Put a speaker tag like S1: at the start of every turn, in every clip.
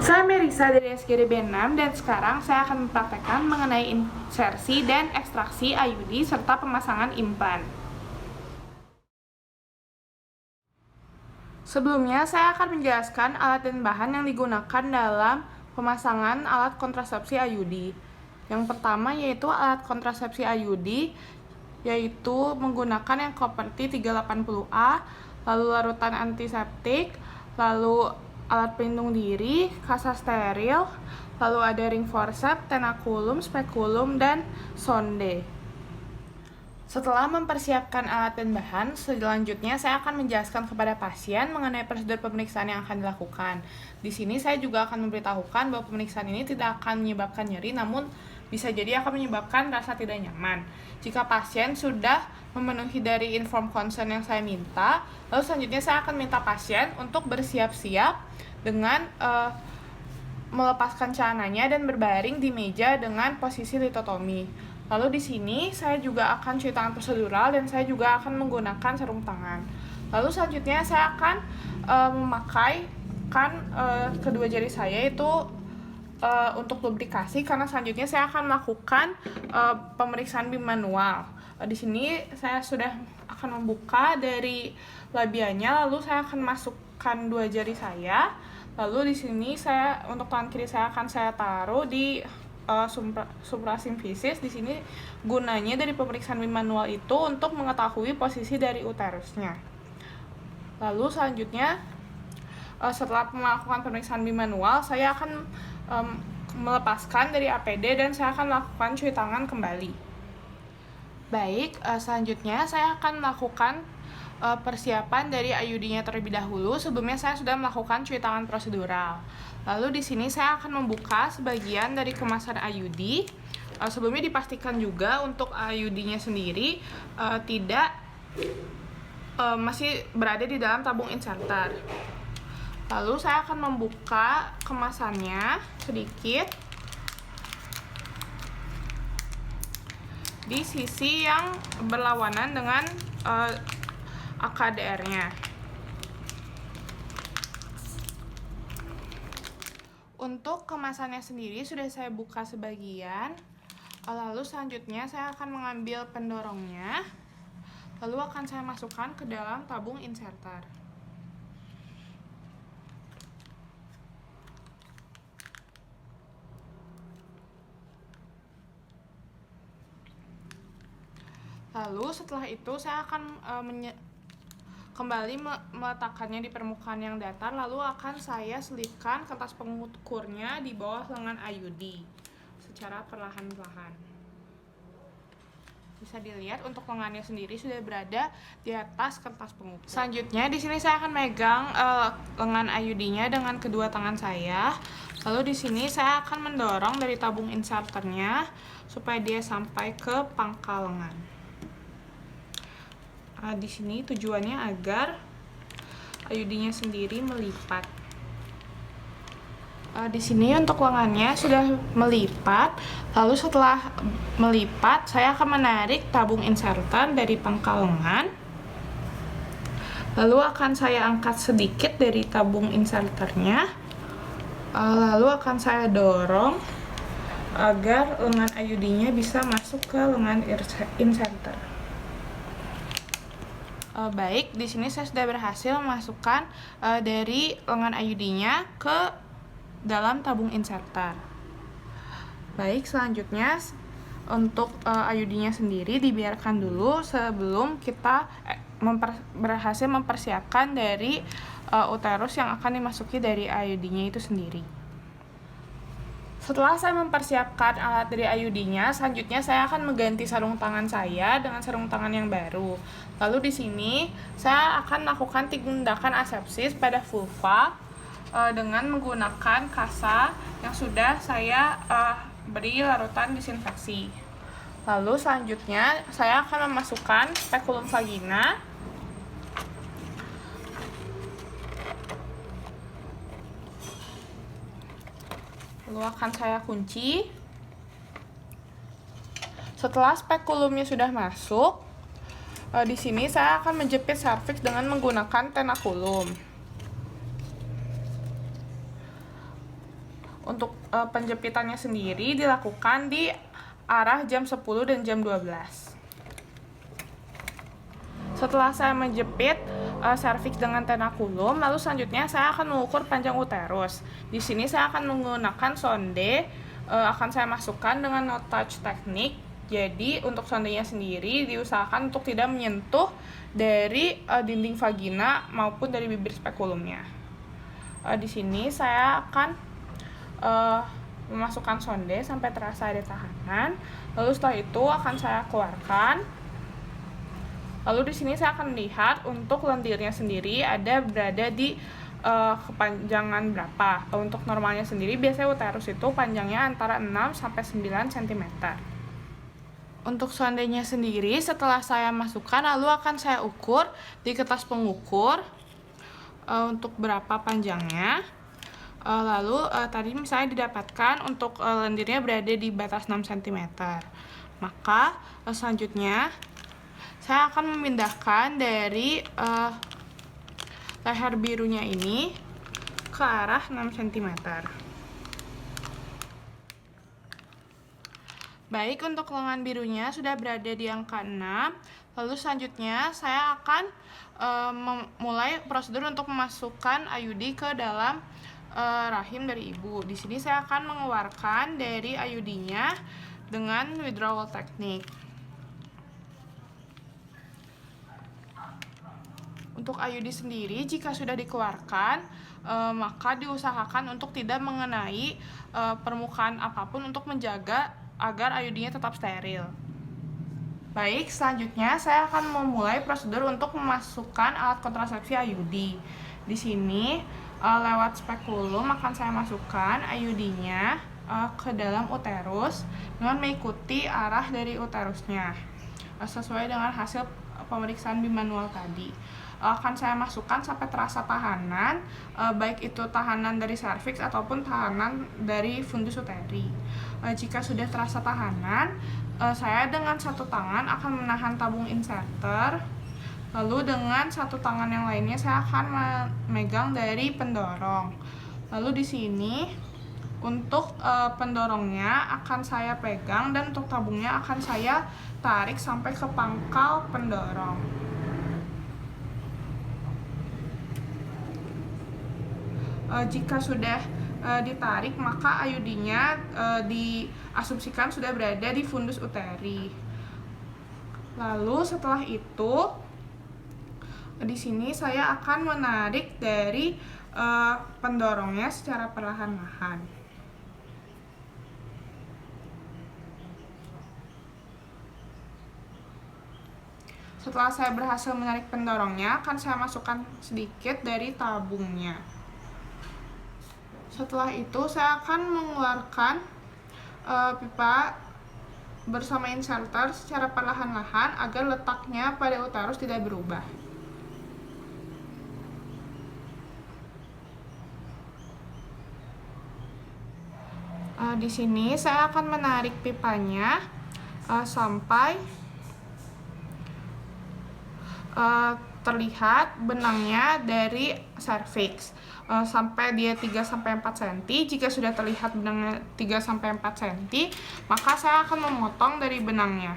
S1: Saya Merisa dari SGD B6 dan sekarang saya akan mempraktekkan mengenai insersi dan ekstraksi IUD serta pemasangan implan. Sebelumnya saya akan menjelaskan alat dan bahan yang digunakan dalam pemasangan alat kontrasepsi IUD. Yang pertama yaitu alat kontrasepsi IUD, yaitu menggunakan yang Koperty 380A, lalu larutan antiseptik, lalu alat pelindung diri, kasa steril, lalu ada ring forceps, tenakulum, spekulum, dan sonde. Setelah mempersiapkan alat dan bahan, selanjutnya saya akan menjelaskan kepada pasien mengenai prosedur pemeriksaan yang akan dilakukan. Di sini saya juga akan memberitahukan bahwa pemeriksaan ini tidak akan menyebabkan nyeri, namun bisa jadi akan menyebabkan rasa tidak nyaman. Jika pasien sudah memenuhi dari informed consent yang saya minta, lalu selanjutnya saya akan minta pasien untuk bersiap-siap dengan melepaskan celananya dan berbaring di meja dengan posisi litotomi. Lalu di sini saya juga akan cuci tangan prosedural dan saya juga akan menggunakan sarung tangan. Lalu selanjutnya saya akan memakai kedua jari saya itu untuk lubrikasi, karena selanjutnya saya akan melakukan pemeriksaan bimanual. Di sini saya sudah akan membuka dari labianya, lalu saya akan masukkan dua jari saya. Lalu di sini saya untuk tangan kiri saya akan saya taruh di suprasimfisis. Di sini gunanya dari pemeriksaan bimanual itu untuk mengetahui posisi dari uterusnya. Lalu selanjutnya setelah melakukan pemeriksaan bimanual, saya akan melepaskan dari APD dan saya akan melakukan cuci tangan kembali. Baik, selanjutnya saya akan melakukan persiapan dari IUD-nya terlebih dahulu. Sebelumnya saya sudah melakukan cuci tangan prosedural. Lalu di sini saya akan membuka sebagian dari kemasan IUD. Sebelumnya dipastikan juga untuk IUD-nya sendiri tidak masih berada di dalam tabung inserter. Lalu saya akan membuka kemasannya sedikit di sisi yang berlawanan dengan AKDR-nya. Untuk kemasannya sendiri sudah saya buka sebagian. Lalu selanjutnya saya akan mengambil pendorongnya, lalu akan saya masukkan ke dalam tabung inserter. Lalu setelah itu saya akan kembali meletakkannya di permukaan yang datar, lalu akan saya selipkan kertas pengukurnya di bawah lengan IUD secara perlahan-lahan. Bisa dilihat untuk lengannya sendiri sudah berada di atas kertas pengukur. Selanjutnya di sini saya akan megang lengan IUD-nya dengan kedua tangan saya. Lalu di sini saya akan mendorong dari tabung inserternya supaya dia sampai ke pangkal lengan. Di sini tujuannya agar IUD-nya sendiri melipat. Di sini untuk lengannya sudah melipat. Lalu setelah melipat, saya akan menarik tabung inserter dari pangkal lengan. Lalu akan saya angkat sedikit dari tabung inserternya. Lalu akan saya dorong agar lengan IUD-nya bisa masuk ke lengan inserter. Baik, di sini saya sudah berhasil memasukkan dari lengan IUD-nya ke dalam tabung inserter. Baik, selanjutnya untuk IUD-nya sendiri dibiarkan dulu sebelum kita berhasil mempersiapkan dari uterus yang akan dimasuki dari IUD-nya itu sendiri. Setelah saya mempersiapkan alat dari IUD-nya, selanjutnya saya akan mengganti sarung tangan saya dengan sarung tangan yang baru. Lalu di sini saya akan melakukan tindakan asepsis pada vulva dengan menggunakan kasa yang sudah saya beri larutan disinfeksi. Lalu selanjutnya saya akan memasukkan spekulum vagina. Lalu akan saya kunci. Setelah spekulumnya sudah masuk, di sini saya akan menjepit serviks dengan menggunakan tenakulum. Untuk penjepitannya sendiri dilakukan di arah jam 10 dan jam 12. Setelah saya menjepit serviks dengan tenakulum, lalu selanjutnya saya akan mengukur panjang uterus. Di sini saya akan menggunakan sonde, akan saya masukkan dengan no touch teknik. Jadi untuk sondenya sendiri diusahakan untuk tidak menyentuh dari dinding vagina maupun dari bibir spekulumnya. Di sini saya akan memasukkan sonde sampai terasa ada tahanan. Lalu setelah itu akan saya keluarkan. Lalu di sini saya akan lihat untuk lendirnya sendiri berada di kepanjangan berapa. Untuk normalnya sendiri biasanya uterus itu panjangnya antara 6 sampai 9 cm. Untuk sondenya sendiri setelah saya masukkan lalu akan saya ukur di kertas pengukur untuk berapa panjangnya. Lalu tadi misalnya didapatkan untuk lendirnya berada di batas 6 cm. Maka selanjutnya saya akan memindahkan dari leher birunya ini ke arah 6 cm. Baik, untuk lengan birunya sudah berada di angka 6. Lalu selanjutnya saya akan memulai prosedur untuk memasukkan IUD ke dalam rahim dari ibu. Di sini saya akan mengeluarkan dari IUD-nya dengan withdrawal teknik. Untuk IUD sendiri jika sudah dikeluarkan maka diusahakan untuk tidak mengenai permukaan apapun untuk menjaga agar IUD-nya tetap steril. Baik, selanjutnya saya akan memulai prosedur untuk memasukkan alat kontrasepsi IUD. Di sini lewat spekulum akan saya masukkan IUD-nya ke dalam uterus dengan mengikuti arah dari uterusnya sesuai dengan hasil pemeriksaan bimanual tadi. Akan saya masukkan sampai terasa tahanan, baik itu tahanan dari serviks ataupun tahanan dari fundus uteri. Jika sudah terasa tahanan, saya dengan satu tangan akan menahan tabung inserter, lalu dengan satu tangan yang lainnya saya akan memegang dari pendorong. Lalu di sini untuk pendorongnya akan saya pegang dan untuk tabungnya akan saya tarik sampai ke pangkal pendorong. Jika sudah ditarik maka IUD-nya diasumsikan sudah berada di fundus uteri. Lalu setelah itu di sini saya akan menarik dari pendorongnya secara perlahan-lahan. Setelah saya berhasil menarik pendorongnya, akan saya masukkan sedikit dari tabungnya. Setelah itu saya akan mengeluarkan pipa bersama inserter secara perlahan-lahan agar letaknya pada uterus tidak berubah. Di sini saya akan menarik pipanya sampai terlihat benangnya dari serviks sampai dia 3-4 cm. Jika sudah terlihat benangnya 3-4 cm, maka saya akan memotong dari benangnya.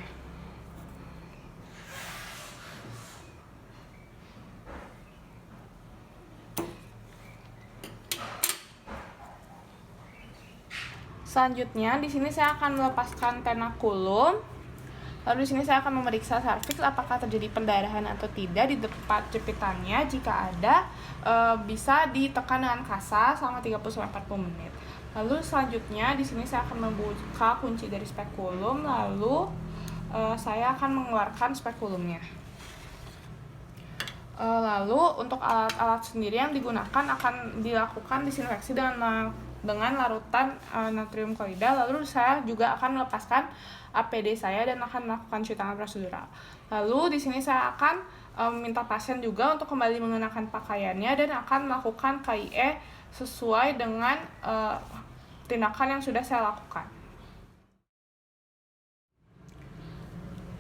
S1: Selanjutnya di sini saya akan melepaskan tenakulum. Lalu di sini saya akan memeriksa serviks apakah terjadi pendarahan atau tidak di tempat jepitannya. Jika ada, bisa ditekan dengan kasa selama 30-40 menit. Lalu selanjutnya di sini saya akan membuka kunci dari spekulum, lalu saya akan mengeluarkan spekulumnya. Lalu untuk alat-alat sendiri yang digunakan akan dilakukan disinfeksi dengan larutan natrium klorida. Lalu saya juga akan melepaskan APD saya dan akan melakukan cuci tangan prosedural. Lalu di sini saya akan minta pasien juga untuk kembali mengenakan pakaiannya dan akan melakukan KIE sesuai dengan tindakan yang sudah saya lakukan.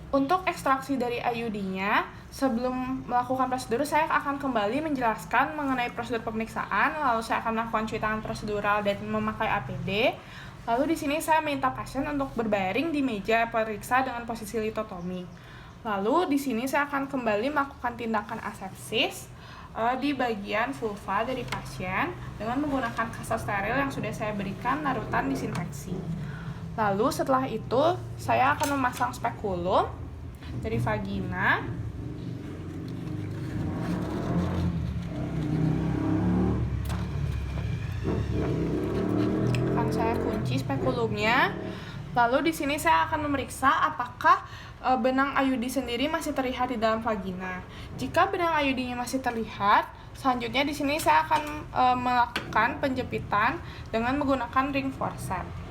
S1: Untuk ekstraksi dari IUD-nya, sebelum melakukan prosedur, saya akan kembali menjelaskan mengenai prosedur pemeriksaan, lalu saya akan melakukan cuci tangan prosedural dan memakai APD. Lalu di sini saya minta pasien untuk berbaring di meja periksa dengan posisi litotomi. Lalu di sini saya akan kembali melakukan tindakan asepsis di bagian vulva dari pasien dengan menggunakan kasa steril yang sudah saya berikan larutan disinfeksi. Lalu setelah itu saya akan memasang spekulum dari vagina. Akan saya kunci spekulumnya. Lalu di sini saya akan memeriksa apakah benang IUD sendiri masih terlihat di dalam vagina. Jika benang IUD-nya masih terlihat, selanjutnya di sini saya akan melakukan penjepitan dengan menggunakan ring forceps.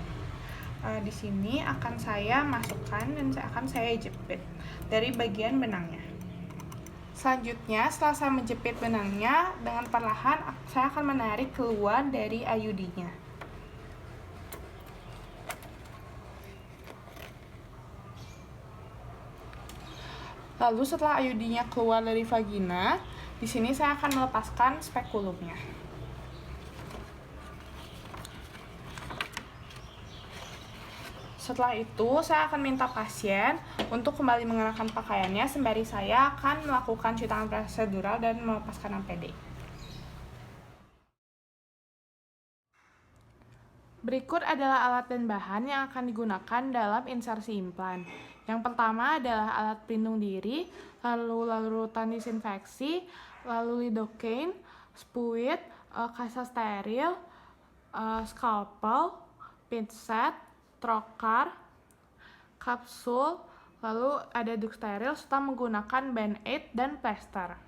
S1: Di sini akan saya masukkan dan akan saya jepit dari bagian benangnya. Selanjutnya, setelah saya menjepit benangnya, dengan perlahan saya akan menarik keluar dari IUD-nya. Lalu setelah IUD-nya keluar dari vagina, di sini saya akan melepaskan spekulumnya. Setelah itu, saya akan minta pasien untuk kembali mengenakan pakaiannya sembari saya akan melakukan cuci tangan prosedural dan melepaskan APD. Berikut adalah alat dan bahan yang akan digunakan dalam insersi implan. Yang pertama adalah alat pelindung diri, lalu larutan disinfeksi, lalu lidocaine, spuit, kasa steril, scalpel, pinset, trokar, kapsul, lalu ada duk steril serta menggunakan band-aid dan plester.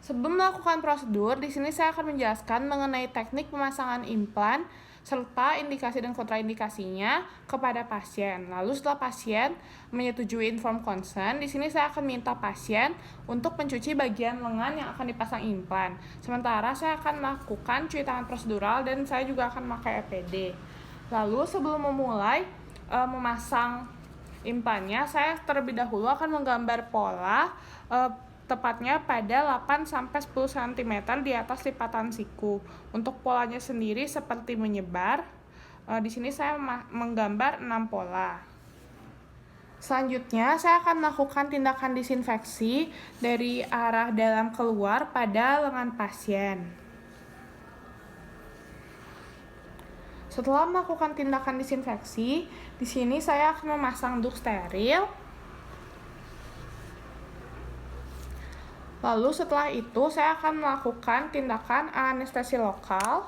S1: Sebelum melakukan prosedur, di sini saya akan menjelaskan mengenai teknik pemasangan implan serta indikasi dan kontraindikasinya kepada pasien. Lalu setelah pasien menyetujui informed consent, di sini saya akan minta pasien untuk mencuci bagian lengan yang akan dipasang implan. Sementara saya akan melakukan cuci tangan prosedural dan saya juga akan memakai APD. Lalu sebelum memulai memasang implannya, saya terlebih dahulu akan menggambar pola tepatnya pada 8-10 cm di atas lipatan siku. Untuk polanya sendiri seperti menyebar. Di sini saya menggambar 6 pola. Selanjutnya, saya akan melakukan tindakan disinfeksi dari arah dalam keluar pada lengan pasien. Setelah melakukan tindakan disinfeksi, di sini saya akan memasang duk steril. Lalu setelah itu saya akan melakukan tindakan anestesi lokal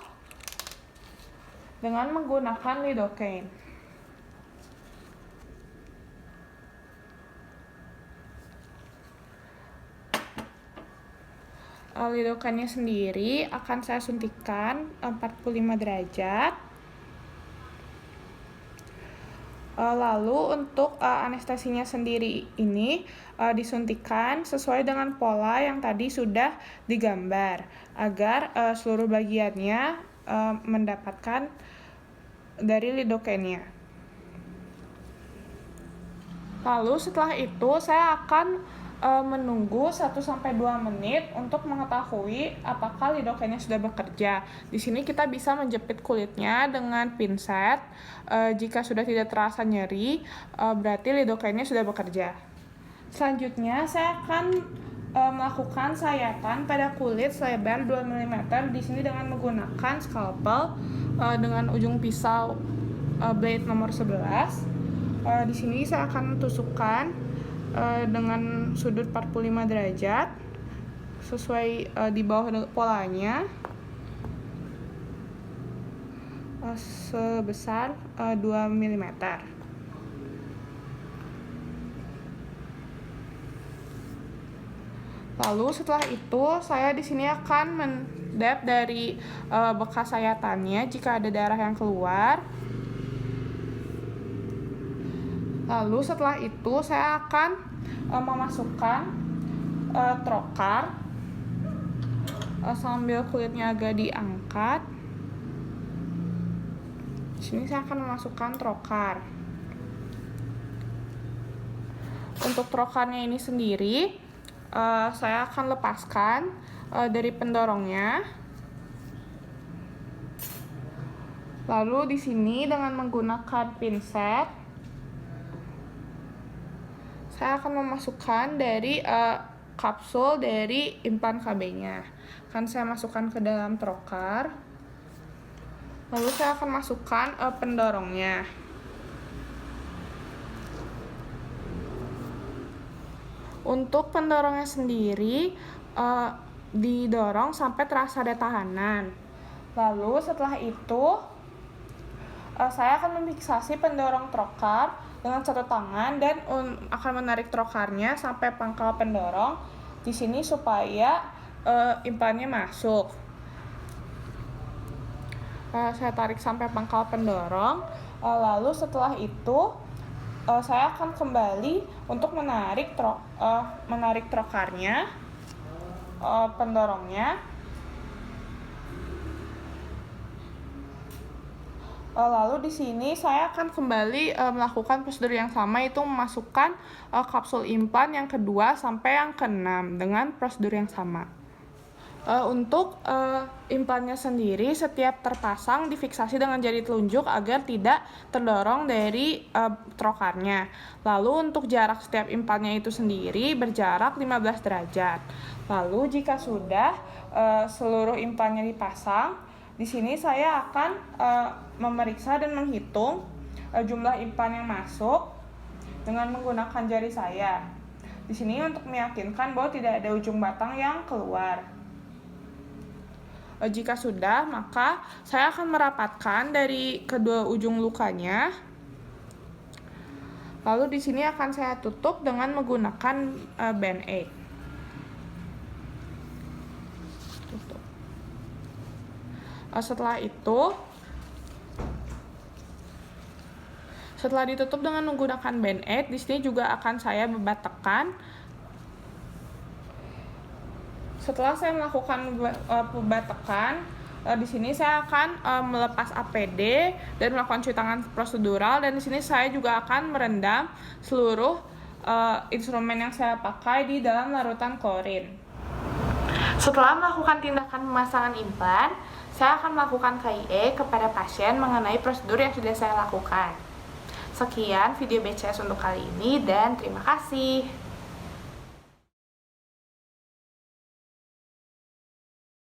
S1: dengan menggunakan lidocaine. Lidocaine-nya sendiri akan saya suntikan 45 derajat. Lalu untuk anestesinya sendiri ini disuntikan sesuai dengan pola yang tadi sudah digambar agar seluruh bagiannya mendapatkan dari lidocaine-nya. Lalu setelah itu saya akan menunggu 1-2 menit untuk mengetahui apakah lidocaine sudah bekerja. Di sini kita bisa menjepit kulitnya dengan pinset. Jika sudah tidak terasa nyeri, berarti lidocaine sudah bekerja. Selanjutnya saya akan melakukan sayatan pada kulit selebar 2 mm di sini dengan menggunakan scalpel dengan ujung pisau blade nomor 11. Di sini saya akan tusukkan dengan sudut 45 derajat sesuai di bawah polanya sebesar 2 mm. Lalu setelah itu saya di sini akan mendap dari bekas sayatannya jika ada darah yang keluar. Lalu setelah itu saya akan memasukkan trokar sambil kulitnya agak diangkat. Di sini saya akan memasukkan trokar. untuk trokarnya ini sendiri, saya akan lepaskan dari pendorongnya. Lalu di sini dengan menggunakan pinset, saya akan memasukkan dari kapsul dari implan KB-nya. Akan saya masukkan ke dalam trokar. Lalu saya akan masukkan pendorongnya. Untuk pendorongnya sendiri didorong sampai terasa ada tahanan. Lalu setelah itu saya akan memfiksasi pendorong trokar dengan satu tangan dan akan menarik trokarnya sampai pangkal pendorong di sini supaya implannya masuk. Saya tarik sampai pangkal pendorong. Lalu setelah itu saya akan kembali untuk menarik trokarnya, pendorongnya. Lalu di sini saya akan kembali melakukan prosedur yang sama, yaitu memasukkan kapsul implan yang kedua sampai yang keenam dengan prosedur yang sama. Untuk implannya sendiri setiap terpasang difiksasi dengan jari telunjuk agar tidak terdorong dari trokarnya. Lalu untuk jarak setiap implannya itu sendiri berjarak 15 derajat. Lalu jika sudah seluruh implannya dipasang, di sini saya akan memeriksa dan menghitung jumlah implan yang masuk dengan menggunakan jari saya. Di sini untuk meyakinkan bahwa tidak ada ujung batang yang keluar. Jika sudah, maka saya akan merapatkan dari kedua ujung lukanya. Lalu di sini akan saya tutup dengan menggunakan band-aid. Tutup. Setelah ditutup dengan menggunakan band-aid, di sini juga akan saya bebat tekan. Setelah saya melakukan bebat tekan, di sini saya akan melepas APD dan melakukan cuci tangan prosedural, dan di sini saya juga akan merendam seluruh instrumen yang saya pakai di dalam larutan klorin. Setelah melakukan tindakan pemasangan implan, saya akan melakukan KIE kepada pasien mengenai prosedur yang sudah saya lakukan. Sekian video BCS untuk kali ini dan terima kasih.